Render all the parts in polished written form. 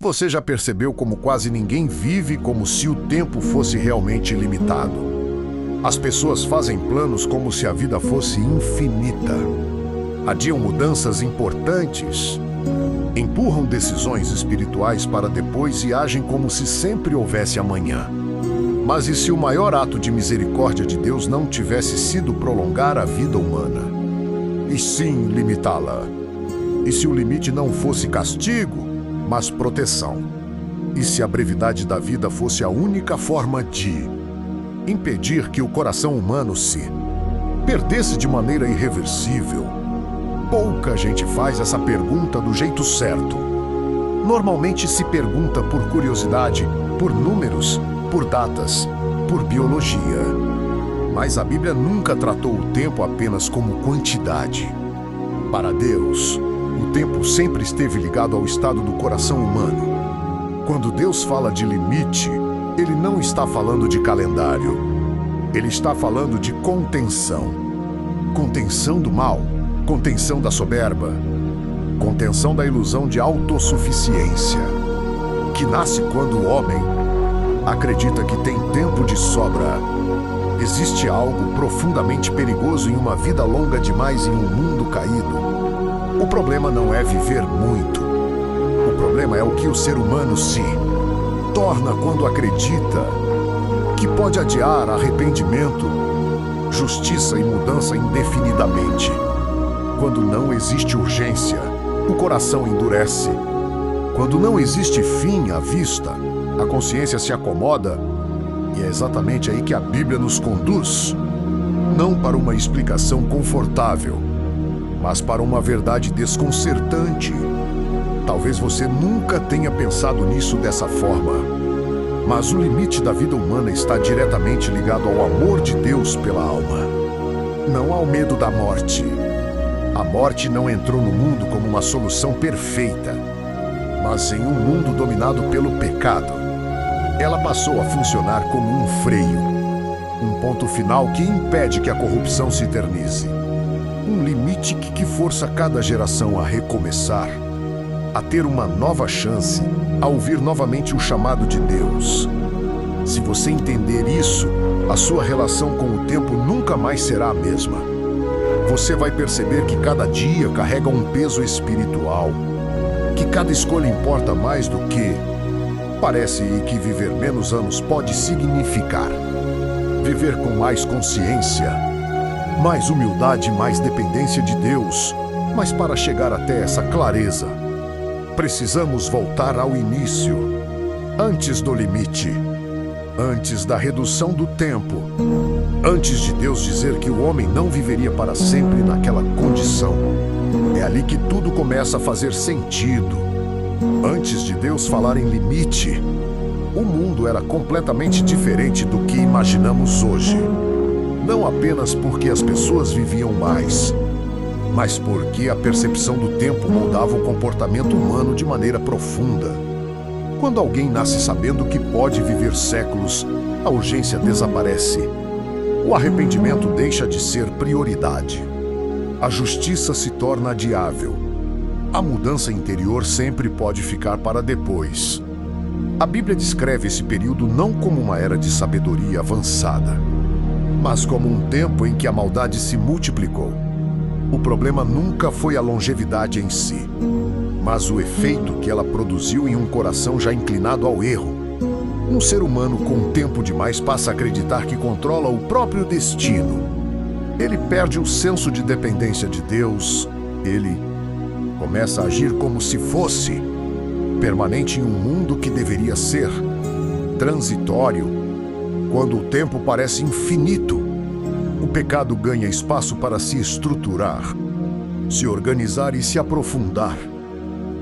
Você já percebeu como quase ninguém vive como se o tempo fosse realmente limitado? As pessoas fazem planos como se a vida fosse infinita. Adiam mudanças importantes, empurram decisões espirituais para depois e agem como se sempre houvesse amanhã. Mas e se o maior ato de misericórdia de Deus não tivesse sido prolongar a vida humana, e sim limitá-la? E se o limite não fosse castigo, mas proteção? E se a brevidade da vida fosse a única forma de impedir que o coração humano se perdesse de maneira irreversível? Pouca gente faz essa pergunta do jeito certo. Normalmente se pergunta por curiosidade, por números, por datas, por biologia. Mas a Bíblia nunca tratou o tempo apenas como quantidade. Para Deus, o tempo sempre esteve ligado ao estado do coração humano. Quando Deus fala de limite, Ele não está falando de calendário. Ele está falando de contenção. Contenção do mal, contenção da soberba, contenção da ilusão de autossuficiência, que nasce quando o homem acredita que tem tempo de sobra. Existe algo profundamente perigoso em uma vida longa demais em um mundo caído. O problema não é viver muito. O problema é o que o ser humano se torna quando acredita que pode adiar arrependimento, justiça e mudança indefinidamente. Quando não existe urgência, o coração endurece. Quando não existe fim à vista, a consciência se acomoda. E é exatamente aí que a Bíblia nos conduz. Não para uma explicação confortável, mas para uma verdade desconcertante. Talvez você nunca tenha pensado nisso dessa forma, mas o limite da vida humana está diretamente ligado ao amor de Deus pela alma, não ao medo da morte. A morte não entrou no mundo como uma solução perfeita, mas em um mundo dominado pelo pecado, ela passou a funcionar como um freio, um ponto final que impede que a corrupção se eternize. Um limite que força cada geração a recomeçar, a ter uma nova chance, a ouvir novamente o chamado de Deus. Se você entender isso, a sua relação com o tempo nunca mais será a mesma. Você vai perceber que cada dia carrega um peso espiritual, que cada escolha importa mais do que parece e que viver menos anos pode significar. Viver com mais consciência, mais humildade, mais dependência de Deus. Mas para chegar até essa clareza, precisamos voltar ao início, antes do limite, antes da redução do tempo, antes de Deus dizer que o homem não viveria para sempre naquela condição. É ali que tudo começa a fazer sentido. Antes de Deus falar em limite, o mundo era completamente diferente do que imaginamos hoje. Não apenas porque as pessoas viviam mais, mas porque a percepção do tempo moldava o comportamento humano de maneira profunda. Quando alguém nasce sabendo que pode viver séculos, a urgência desaparece. O arrependimento deixa de ser prioridade. A justiça se torna adiável. A mudança interior sempre pode ficar para depois. A Bíblia descreve esse período não como uma era de sabedoria avançada, mas como um tempo em que a maldade se multiplicou. O problema nunca foi a longevidade em si, mas o efeito que ela produziu em um coração já inclinado ao erro. Um ser humano com tempo demais passa a acreditar que controla o próprio destino. Ele perde o senso de dependência de Deus. Ele começa a agir como se fosse permanente em um mundo que deveria ser transitório. Quando o tempo parece infinito, o pecado ganha espaço para se estruturar, se organizar e se aprofundar.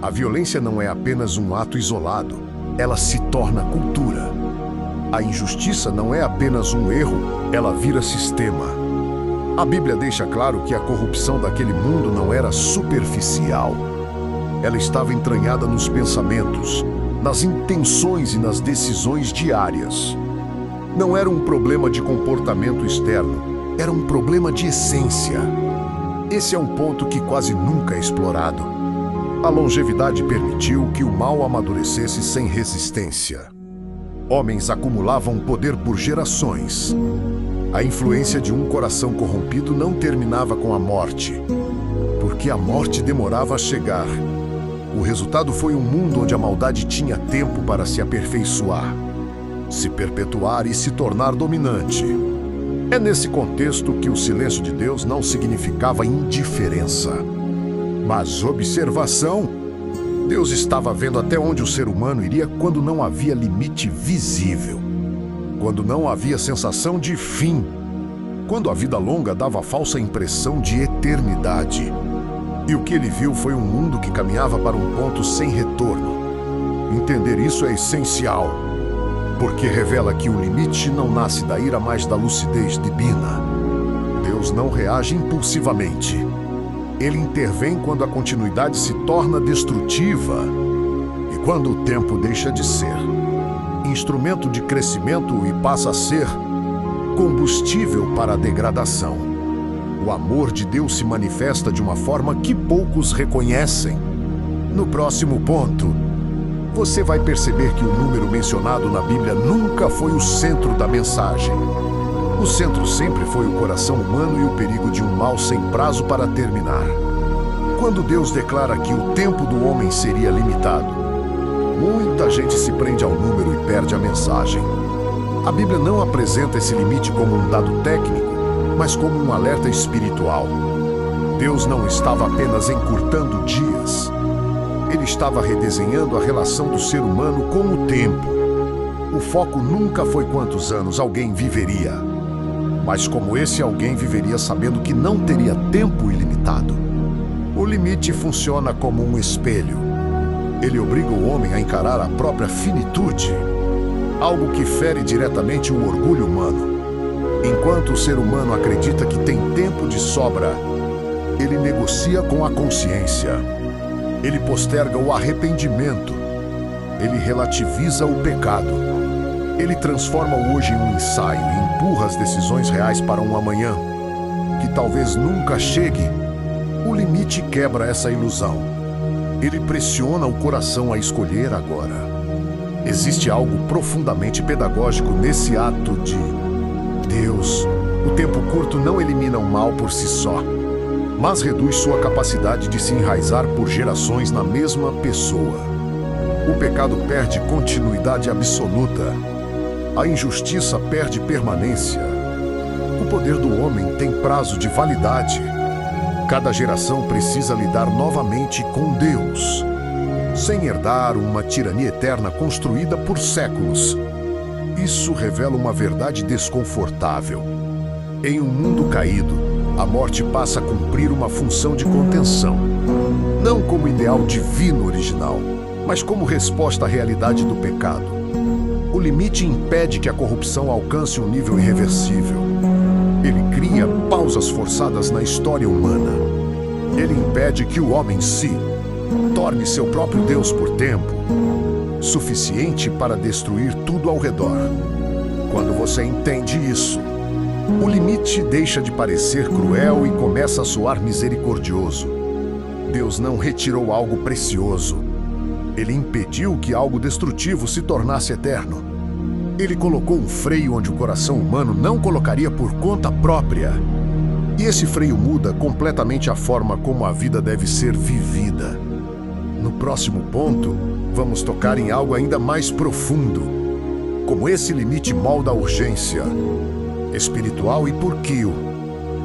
A violência não é apenas um ato isolado, ela se torna cultura. A injustiça não é apenas um erro, ela vira sistema. A Bíblia deixa claro que a corrupção daquele mundo não era superficial. Ela estava entranhada nos pensamentos, nas intenções e nas decisões diárias. Não era um problema de comportamento externo, era um problema de essência. Esse é um ponto que quase nunca é explorado. A longevidade permitiu que o mal amadurecesse sem resistência. Homens acumulavam poder por gerações. A influência de um coração corrompido não terminava com a morte, porque a morte demorava a chegar. O resultado foi um mundo onde a maldade tinha tempo para se aperfeiçoar, se perpetuar e se tornar dominante. É nesse contexto que o silêncio de Deus não significava indiferença, mas observação. Deus estava vendo até onde o ser humano iria quando não havia limite visível, quando não havia sensação de fim, quando a vida longa dava a falsa impressão de eternidade. E o que ele viu foi um mundo que caminhava para um ponto sem retorno. Entender isso é essencial, porque revela que o limite não nasce da ira, mas da lucidez divina. Deus não reage impulsivamente. Ele intervém quando a continuidade se torna destrutiva e quando o tempo deixa de ser instrumento de crescimento e passa a ser combustível para a degradação. O amor de Deus se manifesta de uma forma que poucos reconhecem. No próximo ponto, você vai perceber que o número mencionado na Bíblia nunca foi o centro da mensagem. O centro sempre foi o coração humano e o perigo de um mal sem prazo para terminar. Quando Deus declara que o tempo do homem seria limitado, muita gente se prende ao número e perde a mensagem. A Bíblia não apresenta esse limite como um dado técnico, mas como um alerta espiritual. Deus não estava apenas encurtando dias. Ele estava redesenhando a relação do ser humano com o tempo. O foco nunca foi quantos anos alguém viveria, mas como esse alguém viveria sabendo que não teria tempo ilimitado. O limite funciona como um espelho. Ele obriga o homem a encarar a própria finitude, algo que fere diretamente o orgulho humano. Enquanto o ser humano acredita que tem tempo de sobra, ele negocia com a consciência. Ele posterga o arrependimento. Ele relativiza o pecado. Ele transforma o hoje em um ensaio e empurra as decisões reais para um amanhã, que talvez nunca chegue. O limite quebra essa ilusão. Ele pressiona o coração a escolher agora. Existe algo profundamente pedagógico nesse ato de Deus. O tempo curto não elimina o mal por si só, mas reduz sua capacidade de se enraizar por gerações na mesma pessoa. O pecado perde continuidade absoluta. A injustiça perde permanência. O poder do homem tem prazo de validade. Cada geração precisa lidar novamente com Deus, sem herdar uma tirania eterna construída por séculos. Isso revela uma verdade desconfortável. Em um mundo caído, a morte passa a cumprir uma função de contenção, não como ideal divino original, mas como resposta à realidade do pecado. O limite impede que a corrupção alcance um nível irreversível. Ele cria pausas forçadas na história humana. Ele impede que o homem se torne seu próprio Deus por tempo, suficiente para destruir tudo ao redor. Quando você entende isso, o limite deixa de parecer cruel e começa a soar misericordioso. Deus não retirou algo precioso. Ele impediu que algo destrutivo se tornasse eterno. Ele colocou um freio onde o coração humano não colocaria por conta própria. E esse freio muda completamente a forma como a vida deve ser vivida. No próximo ponto, vamos tocar em algo ainda mais profundo. Como esse limite molda a urgência espiritual e por que o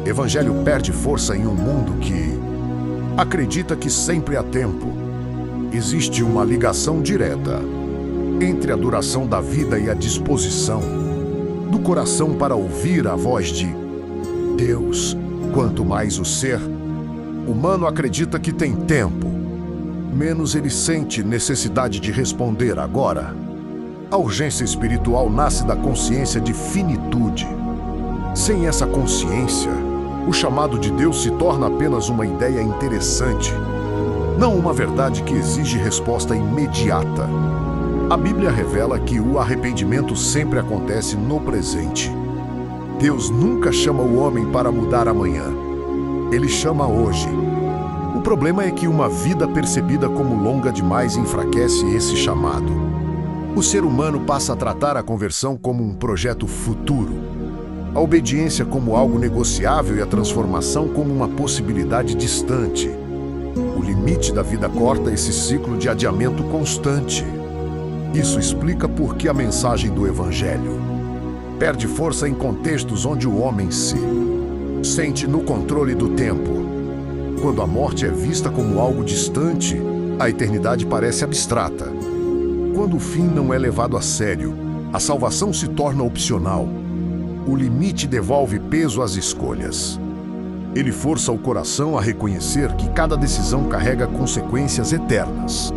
Evangelho perde força em um mundo que acredita que sempre há tempo. Existe uma ligação direta entre a duração da vida e a disposição do coração para ouvir a voz de Deus. Quanto mais o ser humano acredita que tem tempo, menos ele sente necessidade de responder agora. A urgência espiritual nasce da consciência de finitude. Sem essa consciência, o chamado de Deus se torna apenas uma ideia interessante, não uma verdade que exige resposta imediata. A Bíblia revela que o arrependimento sempre acontece no presente. Deus nunca chama o homem para mudar amanhã. Ele chama hoje. O problema é que uma vida percebida como longa demais enfraquece esse chamado. O ser humano passa a tratar a conversão como um projeto futuro, a obediência como algo negociável e a transformação como uma possibilidade distante. O limite da vida corta esse ciclo de adiamento constante. Isso explica por que a mensagem do Evangelho perde força em contextos onde o homem se sente no controle do tempo. Quando a morte é vista como algo distante, a eternidade parece abstrata. Quando o fim não é levado a sério, a salvação se torna opcional. O limite devolve peso às escolhas. Ele força o coração a reconhecer que cada decisão carrega consequências eternas.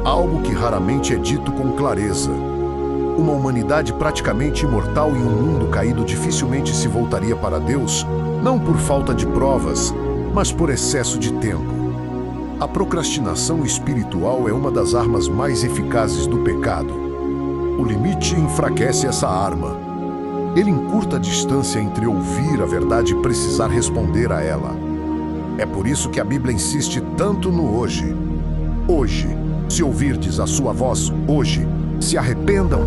Algo que raramente é dito com clareza. Uma humanidade praticamente imortal em um mundo caído dificilmente se voltaria para Deus, não por falta de provas, mas por excesso de tempo. A procrastinação espiritual é uma das armas mais eficazes do pecado. O limite enfraquece essa arma. Ele encurta a distância entre ouvir a verdade e precisar responder a ela. É por isso que a Bíblia insiste tanto no hoje. Hoje, se ouvirdes a sua voz, hoje, se arrependam.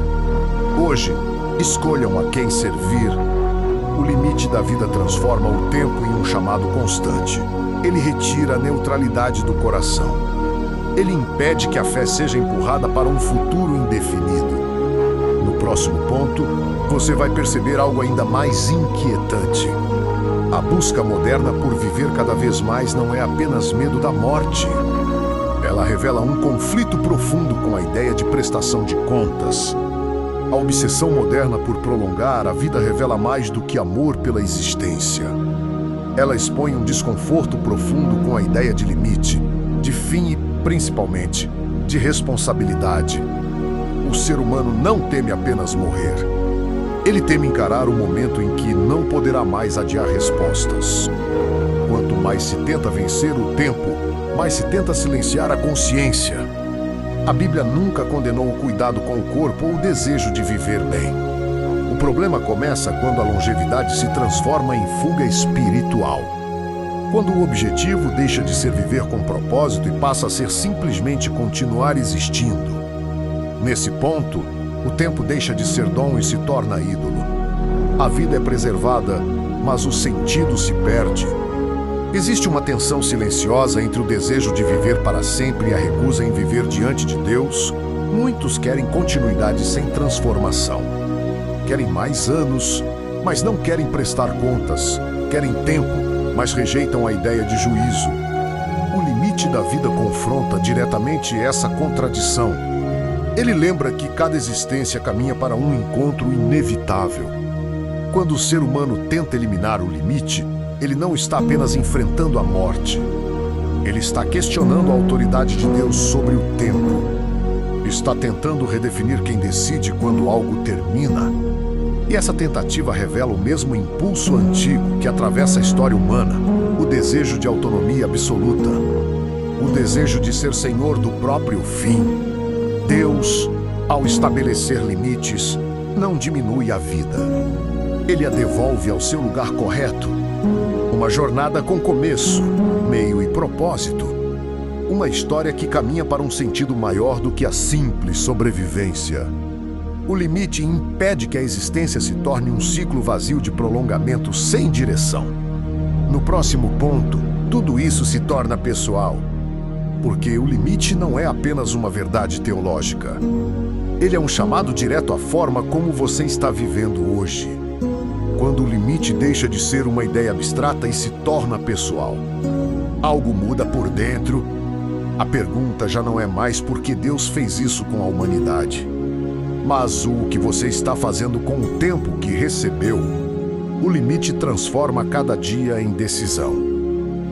Hoje, escolham a quem servir. O limite da vida transforma o tempo em um chamado constante. Ele retira a neutralidade do coração. Ele impede que a fé seja empurrada para um futuro indefinido. No próximo ponto, você vai perceber algo ainda mais inquietante. A busca moderna por viver cada vez mais não é apenas medo da morte. Ela revela um conflito profundo com a ideia de prestação de contas. A obsessão moderna por prolongar a vida revela mais do que amor pela existência. Ela expõe um desconforto profundo com a ideia de limite, de fim e, principalmente, de responsabilidade. O ser humano não teme apenas morrer. Ele teme encarar o momento em que não poderá mais adiar respostas. Quanto mais se tenta vencer o tempo, mais se tenta silenciar a consciência. A Bíblia nunca condenou o cuidado com o corpo ou o desejo de viver bem. O problema começa quando a longevidade se transforma em fuga espiritual. Quando o objetivo deixa de ser viver com propósito e passa a ser simplesmente continuar existindo. Nesse ponto, o tempo deixa de ser dom e se torna ídolo. A vida é preservada, mas o sentido se perde. Existe uma tensão silenciosa entre o desejo de viver para sempre e a recusa em viver diante de Deus. Muitos querem continuidade sem transformação. Querem mais anos, mas não querem prestar contas. Querem tempo, mas rejeitam a ideia de juízo. O limite da vida confronta diretamente essa contradição. Ele lembra que cada existência caminha para um encontro inevitável. Quando o ser humano tenta eliminar o limite, ele não está apenas enfrentando a morte. Ele está questionando a autoridade de Deus sobre o tempo. Está tentando redefinir quem decide quando algo termina. E essa tentativa revela o mesmo impulso antigo que atravessa a história humana, o desejo de autonomia absoluta, o desejo de ser senhor do próprio fim. Deus, ao estabelecer limites, não diminui a vida. Ele a devolve ao seu lugar correto. Uma jornada com começo, meio e propósito. Uma história que caminha para um sentido maior do que a simples sobrevivência. O limite impede que a existência se torne um ciclo vazio de prolongamento sem direção. No próximo ponto, tudo isso se torna pessoal. Porque o limite não é apenas uma verdade teológica. Ele é um chamado direto à forma como você está vivendo hoje. Quando o limite deixa de ser uma ideia abstrata e se torna pessoal. Algo muda por dentro. A pergunta já não é mais por que Deus fez isso com a humanidade, mas o que você está fazendo com o tempo que recebeu. O limite transforma cada dia em decisão.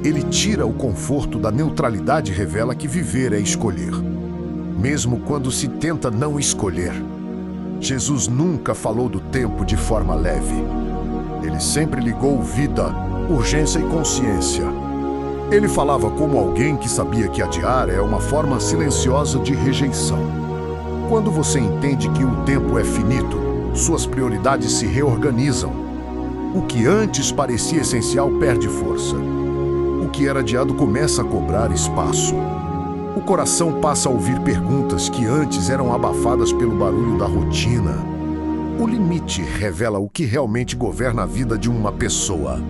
Ele tira o conforto da neutralidade e revela que viver é escolher, mesmo quando se tenta não escolher. Jesus nunca falou do tempo de forma leve. Ele sempre ligou vida, urgência e consciência. Ele falava como alguém que sabia que adiar é uma forma silenciosa de rejeição. Quando você entende que o tempo é finito, suas prioridades se reorganizam. O que antes parecia essencial perde força. O que era adiado começa a cobrar espaço. O coração passa a ouvir perguntas que antes eram abafadas pelo barulho da rotina. O limite revela o que realmente governa a vida de uma pessoa.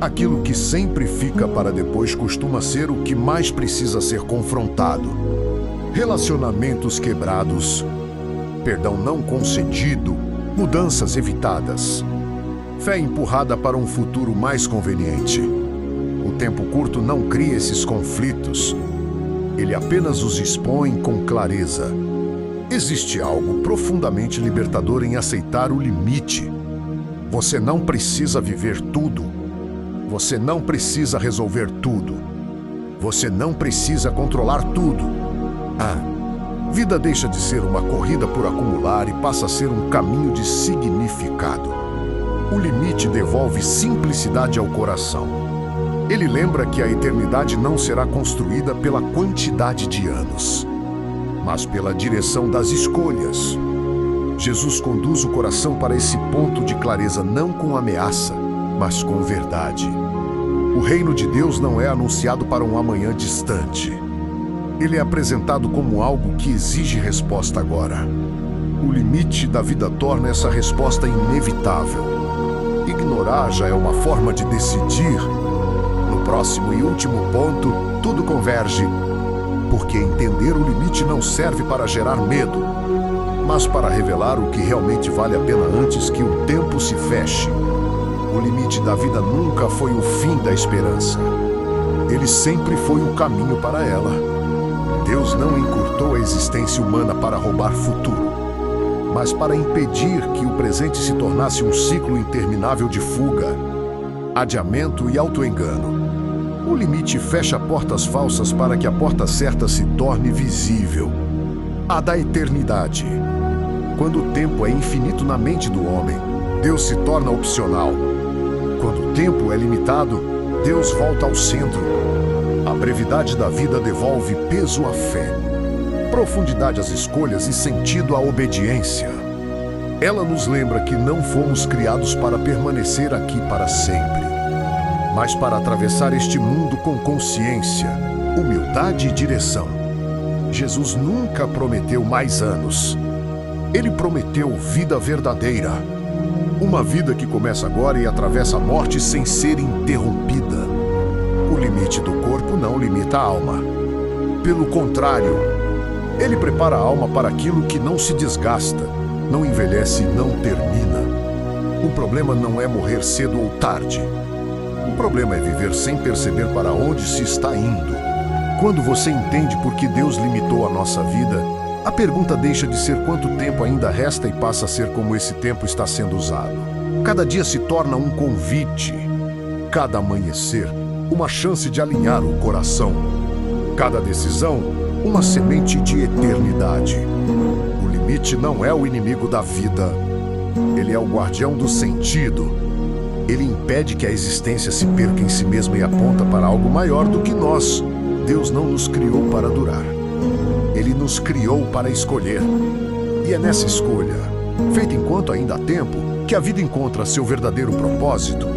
Aquilo que sempre fica para depois costuma ser o que mais precisa ser confrontado. Relacionamentos quebrados, perdão não concedido, mudanças evitadas, fé empurrada para um futuro mais conveniente. O tempo curto não cria esses conflitos. Ele apenas os expõe com clareza. Existe algo profundamente libertador em aceitar o limite. Você não precisa viver tudo. Você não precisa resolver tudo. Você não precisa controlar tudo. A vida deixa de ser uma corrida por acumular e passa a ser um caminho de significado. O limite devolve simplicidade ao coração. Ele lembra que a eternidade não será construída pela quantidade de anos, mas pela direção das escolhas. Jesus conduz o coração para esse ponto de clareza não com ameaça, mas com verdade. O reino de Deus não é anunciado para um amanhã distante. Ele é apresentado como algo que exige resposta agora. O limite da vida torna essa resposta inevitável. Ignorar já é uma forma de decidir. No próximo e último ponto, tudo converge, porque entender o limite não serve para gerar medo, mas para revelar o que realmente vale a pena antes que o tempo se feche. O limite da vida nunca foi o fim da esperança. Ele sempre foi o caminho para ela. Deus não encurtou a existência humana para roubar futuro, mas para impedir que o presente se tornasse um ciclo interminável de fuga, adiamento e autoengano. O limite fecha portas falsas para que a porta certa se torne visível. A da eternidade. Quando o tempo é infinito na mente do homem, Deus se torna opcional. Quando o tempo é limitado, Deus volta ao centro. A brevidade da vida devolve peso à fé, profundidade às escolhas e sentido à obediência. Ela nos lembra que não fomos criados para permanecer aqui para sempre, mas para atravessar este mundo com consciência, humildade e direção. Jesus nunca prometeu mais anos. Ele prometeu vida verdadeira. Uma vida que começa agora e atravessa a morte sem ser interrompida. O limite do corpo não limita a alma. Pelo contrário, ele prepara a alma para aquilo que não se desgasta, não envelhece e não termina. O problema não é morrer cedo ou tarde. O problema é viver sem perceber para onde se está indo. Quando você entende por que Deus limitou a nossa vida, a pergunta deixa de ser quanto tempo ainda resta e passa a ser como esse tempo está sendo usado. Cada dia se torna um convite. Cada amanhecer, uma chance de alinhar o coração. Cada decisão, uma semente de eternidade. O limite não é o inimigo da vida. Ele é o guardião do sentido. Ele impede que a existência se perca em si mesma e aponta para algo maior do que nós. Deus não nos criou para durar. Ele nos criou para escolher. E é nessa escolha, feita enquanto ainda há tempo, que a vida encontra seu verdadeiro propósito.